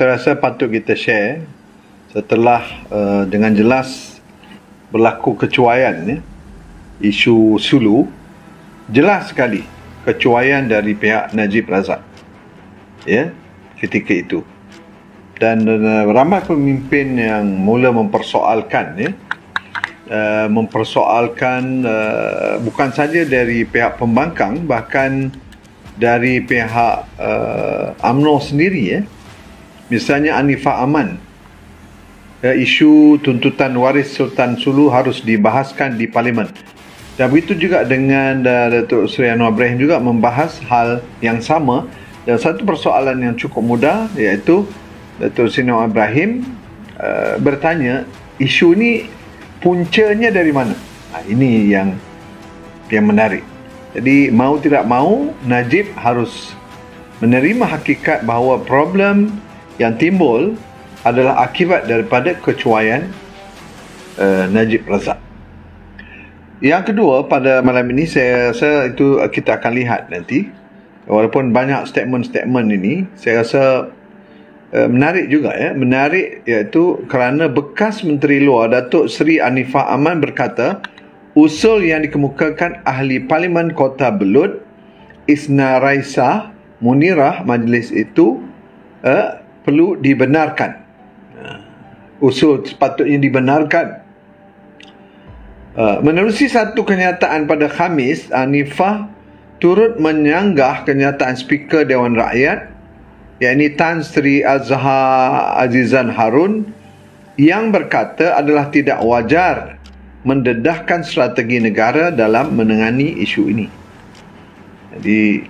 saya rasa patut kita share setelah dengan jelas berlaku kecuaian isu Sulu, jelas sekali kecuaian dari pihak Najib Razak ketika itu, dan ramai pemimpin yang mula mempersoalkan bukan saja dari pihak pembangkang, bahkan dari pihak UMNO sendiri misalnya Anifah Aman, isu tuntutan waris Sultan Sulu harus dibahaskan di Parlimen. Dan begitu juga dengan Datuk Seri Anwar Ibrahim juga membahas hal yang sama. Dan satu persoalan yang cukup mudah, iaitu Datuk Seri Anwar Ibrahim bertanya, isu ni puncanya dari mana? Ini yang menarik. Jadi mau tidak mau, Najib harus menerima hakikat bahawa problem yang timbul adalah akibat daripada kecuaian Najib Razak. Yang kedua, pada malam ini saya rasa itu kita akan lihat nanti, walaupun banyak statement-statement ini, saya rasa menarik juga menarik, iaitu kerana bekas Menteri Luar Datuk Seri Anifah Aman berkata usul yang dikemukakan Ahli Parlimen Kota Belud Isna Raisah Munirah majlis itu perlu dibenarkan. Usul sepatutnya dibenarkan. Menerusi satu kenyataan pada Khamis, Anifah turut menyanggah kenyataan Speaker Dewan Rakyat, yakni Tan Sri Azhar Azizan Harun, yang berkata adalah tidak wajar mendedahkan strategi negara dalam menangani isu ini. Jadi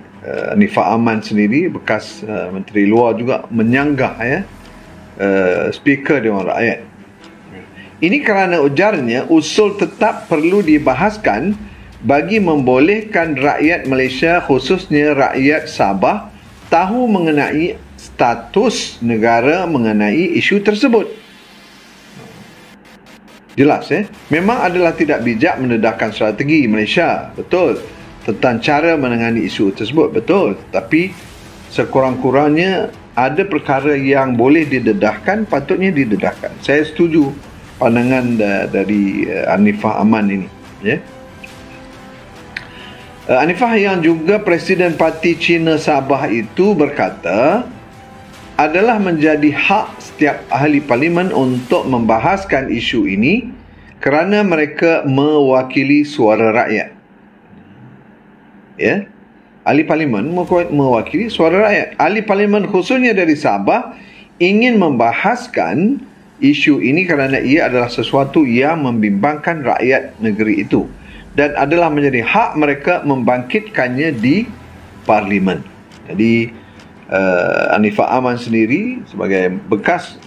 Anifah Aman sendiri, bekas Menteri Luar, juga menyanggah Speaker Dewan Rakyat. Ini kerana ujarnya usul tetap perlu dibahaskan bagi membolehkan rakyat Malaysia, khususnya rakyat Sabah, tahu mengenai status negara mengenai isu tersebut. Jelas memang adalah tidak bijak mendedahkan strategi Malaysia, betul, tentang cara menangani isu tersebut, betul, tapi sekurang-kurangnya ada perkara yang boleh didedahkan, patutnya didedahkan. Saya setuju pandangan dari Anifah Aman ini. Anifah, yang juga Presiden Parti Cina Sabah itu, berkata adalah menjadi hak setiap ahli parlimen untuk membahaskan isu ini kerana mereka mewakili suara rakyat. Ahli parlimen mewakili suara rakyat. Ahli parlimen khususnya dari Sabah ingin membahaskan isu ini kerana ia adalah sesuatu yang membimbangkan rakyat negeri itu dan adalah menjadi hak mereka membangkitkannya di Parlimen. Jadi Anifah Aman sendiri sebagai bekas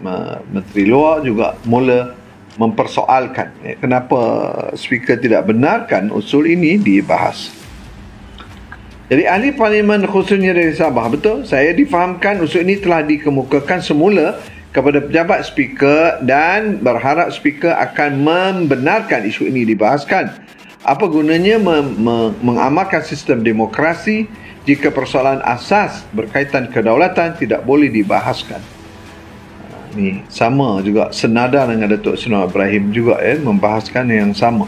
Menteri Luar juga mula mempersoalkan kenapa Speaker tidak benarkan usul ini dibahas. Jadi ahli parlimen khususnya dari Sabah, betul, saya difahamkan usul ini telah dikemukakan semula kepada pejabat Speaker dan berharap Speaker akan membenarkan isu ini dibahaskan. Apa gunanya mengamalkan sistem demokrasi jika persoalan asas berkaitan kedaulatan tidak boleh dibahaskan? Ini sama juga senada dengan Datuk Seri Anwar Ibrahim juga membahaskan yang sama.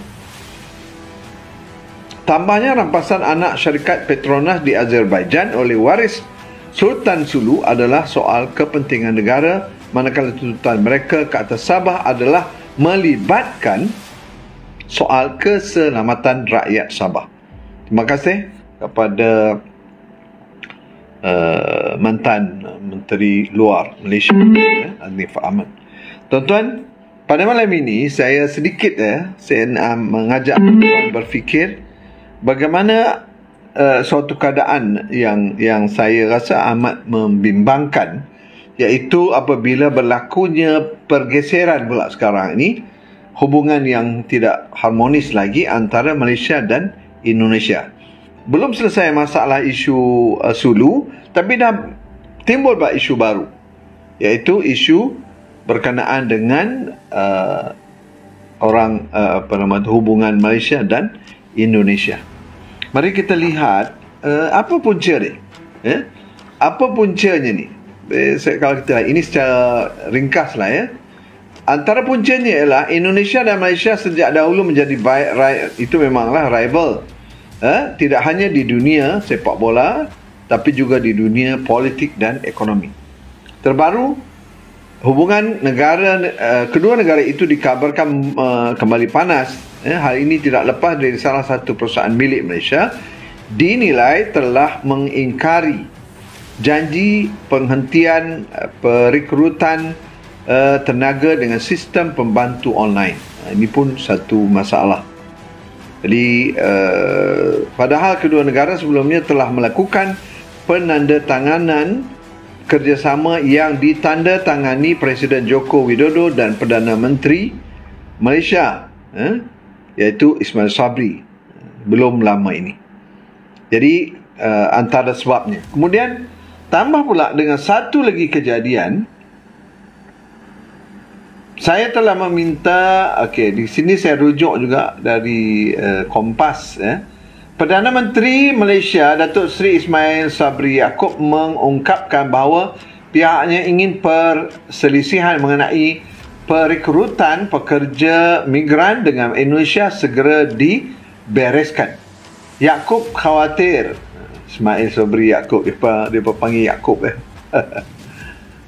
Tambahnya, rampasan anak syarikat Petronas di Azerbaijan oleh waris Sultan Sulu adalah soal kepentingan negara, manakala tuntutan mereka ke atas Sabah adalah melibatkan soal keselamatan rakyat Sabah. Terima kasih kepada mantan Menteri Luar Malaysia, Anifah Aman. Tuan-tuan, pada malam ini saya sedikit saya mengajak tuan berfikir bagaimana suatu keadaan yang saya rasa amat membimbangkan, iaitu apabila berlakunya pergeseran pula sekarang ini, hubungan yang tidak harmonis lagi antara Malaysia dan Indonesia. Belum selesai masalah isu Sulu, tapi dah timbul pula isu baru, iaitu isu berkenaan dengan hubungan Malaysia dan Indonesia. Mari kita lihat apa punca ni. Apa puncanya ni? Kalau kita ini secara ringkas lah ya. Antara puncanya ialah Indonesia dan Malaysia sejak dahulu menjadi itu memanglah rival. Tidak hanya di dunia sepak bola, tapi juga di dunia politik dan ekonomi. Terbaru, hubungan kedua negara itu dikabarkan kembali panas. Hal ini tidak lepas dari salah satu perusahaan milik Malaysia dinilai telah mengingkari janji penghentian perekrutan tenaga dengan sistem pembantu online. Ini pun satu masalah. Jadi padahal kedua negara sebelumnya telah melakukan penandatanganan kerjasama yang ditandatangani Presiden Joko Widodo dan Perdana Menteri Malaysia, iaitu Ismail Sabri, belum lama ini. Jadi antara sebabnya. Kemudian tambah pula dengan satu lagi kejadian. Saya telah meminta, di sini saya rujuk juga dari Kompas. Perdana Menteri Malaysia Datuk Seri Ismail Sabri Yaakob mengungkapkan bahawa pihaknya ingin perselisihan mengenai perekrutan pekerja migran dengan Indonesia segera dibereskan. Yaakob khawatir, Ismail Sabri Yaakob, dia panggil Yaakob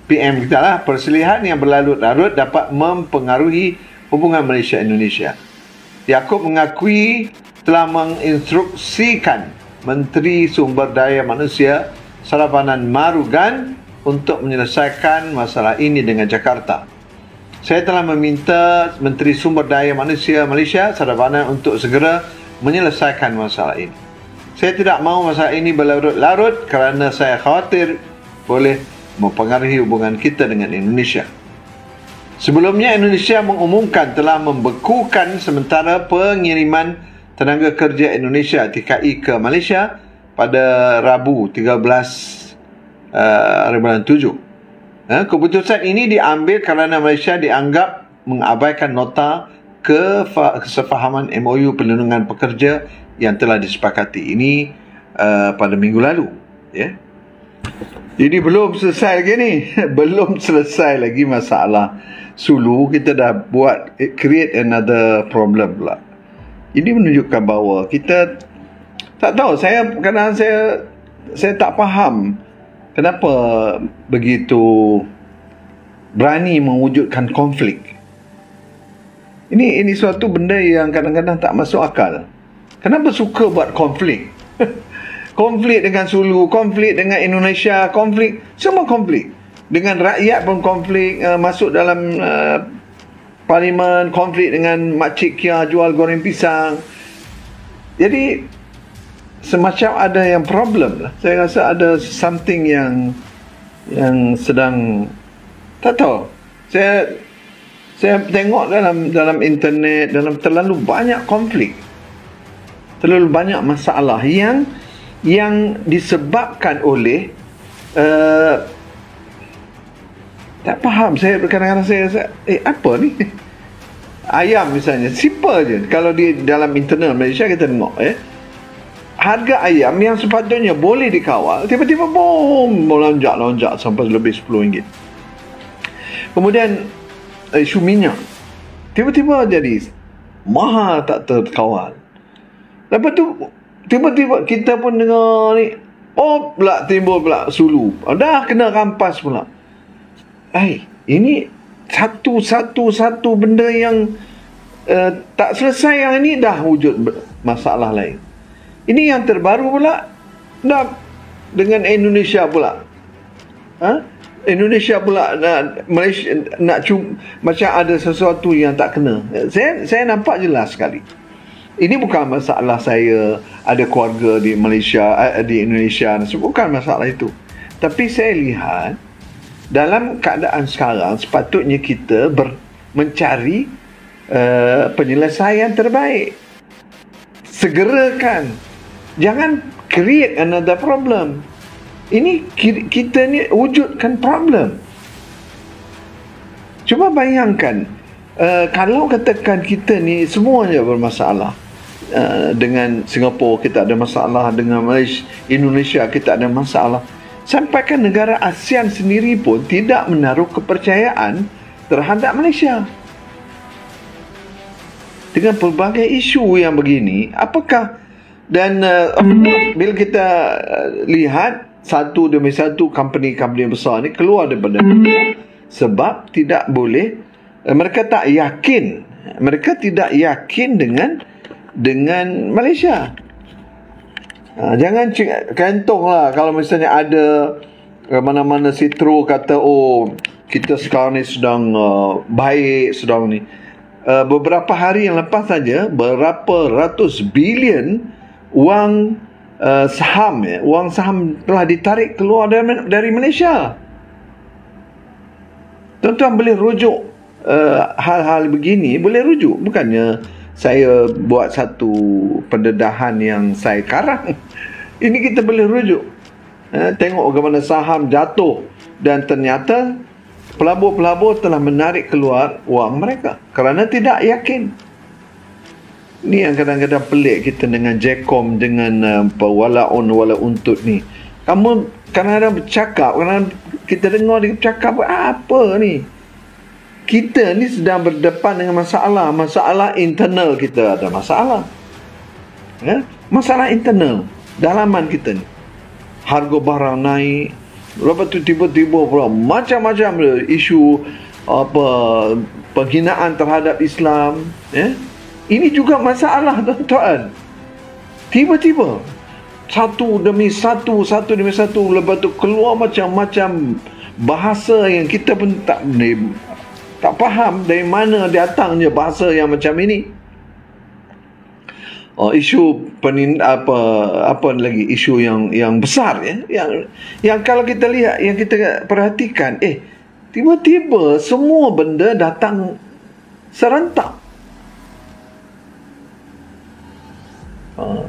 PM kita lah, perselihan yang berlarut-larut dapat mempengaruhi hubungan Malaysia-Indonesia. Yaakob mengakui telah menginstruksikan Menteri Sumber Daya Manusia Saravanan Marugan untuk menyelesaikan masalah ini dengan Jakarta. Saya telah meminta Menteri Sumber Daya Manusia Malaysia Saravanan untuk segera menyelesaikan masalah ini. Saya tidak mahu masalah ini berlarut-larut kerana saya khawatir boleh mempengaruhi hubungan kita dengan Indonesia. Sebelumnya, Indonesia mengumumkan telah membekukan sementara pengiriman tenaga kerja Indonesia TKI ke Malaysia pada Rabu 13 bulan 7. Keputusan ini diambil kerana Malaysia dianggap mengabaikan nota kesefahaman MOU perlindungan pekerja yang telah disepakati. Ini pada minggu lalu, Jadi belum selesai lagi ni. Belum selesai lagi masalah Sulu. Kita dah buat, create another problem pula. Ini menunjukkan bahawa kita tak tahu, kadang-kadang saya tak faham kenapa begitu berani mewujudkan konflik. Ini suatu benda yang kadang-kadang tak masuk akal. Kenapa suka buat konflik? Konflik dengan Sulu, konflik dengan Indonesia, konflik, semua konflik. Dengan rakyat pun konflik, masuk dalam parlimen, konflik dengan Makcik Kia jual goreng pisang. Jadi semacam ada yang problem lah. Saya rasa ada something yang sedang, tak tahu. Saya tengok dalam internet, dalam terlalu banyak konflik, terlalu banyak masalah yang disebabkan oleh tak faham. Saya kadang-kadang saya rasa apa ni? Ayam misalnya, simple je. Kalau di dalam internal Malaysia kita tengok harga ayam yang sepatutnya boleh dikawal, tiba-tiba melonjak sampai lebih RM10. Kemudian isu minyak tiba-tiba jadi mahal, tak terkawal. Lepas tu tiba-tiba kita pun dengar ni, pula timbul pula Sulu. Dah kena rampas pula. Ini satu benda yang tak selesai, yang ini dah wujud masalah lain. Ini yang terbaru pula, dah dengan Indonesia pula. Indonesia pula Malaysia nak macam ada sesuatu yang tak kena. Saya nampak jelas sekali. Ini bukan masalah saya ada keluarga di Malaysia, di Indonesia, bukan masalah itu. Tapi saya lihat dalam keadaan sekarang sepatutnya kita mencari penyelesaian terbaik. Segerakan. Jangan create another problem. Ini kita ni wujudkan problem. Cuba bayangkan, kalau katakan kita ni semuanya bermasalah. Dengan Singapura kita ada masalah, dengan Malaysia, Indonesia kita ada masalah. Sampaikan negara ASEAN sendiri pun tidak menaruh kepercayaan terhadap Malaysia. Dengan pelbagai isu yang begini, apakah dan bila kita lihat satu demi satu company-company besar ni keluar daripada sebab tidak boleh, mereka tidak yakin dengan Malaysia. Jangan kantonglah kalau misalnya ada mana-mana Sitro kata kita sekarang ni sedang baik, sedang ni. Beberapa hari yang lepas saja berapa ratus bilion wang saham telah ditarik keluar dari Malaysia. Tuan-tuan boleh rujuk hal-hal begini, boleh rujuk. Bukannya saya buat satu pendedahan yang saya karang. Ini kita boleh rujuk. Tengok bagaimana saham jatuh dan ternyata pelabur-pelabur telah menarik keluar wang mereka kerana tidak yakin. Ini yang kadang-kadang pelik kita dengan Jcom, dengan walaun wala untut ni. Kamu kadang-kadang bercakap, kadang kita dengar dia bercakap apa ni? Kita ni sedang berdepan dengan masalah internal kita ada masalah. Masalah internal dalaman kita ni. Harga barang naik, lepas tu tiba-tiba pula macam-macam isu penghinaan terhadap Islam. Ini juga masalah, tuan-tuan. Tiba-tiba satu demi satu, lepas tu keluar macam-macam bahasa yang kita pun tak faham dari mana datangnya bahasa yang macam ini. Isu apa lagi, isu yang besar yang kalau kita lihat, yang kita perhatikan, tiba-tiba semua benda datang serentak.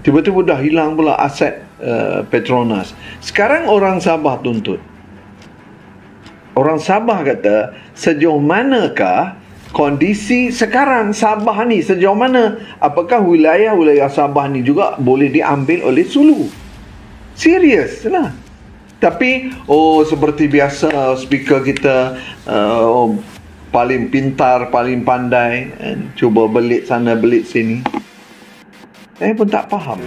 Tiba-tiba dah hilang pula aset Petronas. Sekarang orang Sabah tuntut. Orang Sabah kata, sejauh manakah kondisi sekarang Sabah ni, sejauh mana? Apakah wilayah-wilayah Sabah ni juga boleh diambil oleh Sulu? Serius lah. Tapi seperti biasa speaker kita paling pintar, paling pandai, cuba belit sana belit sini. Saya pun tak faham.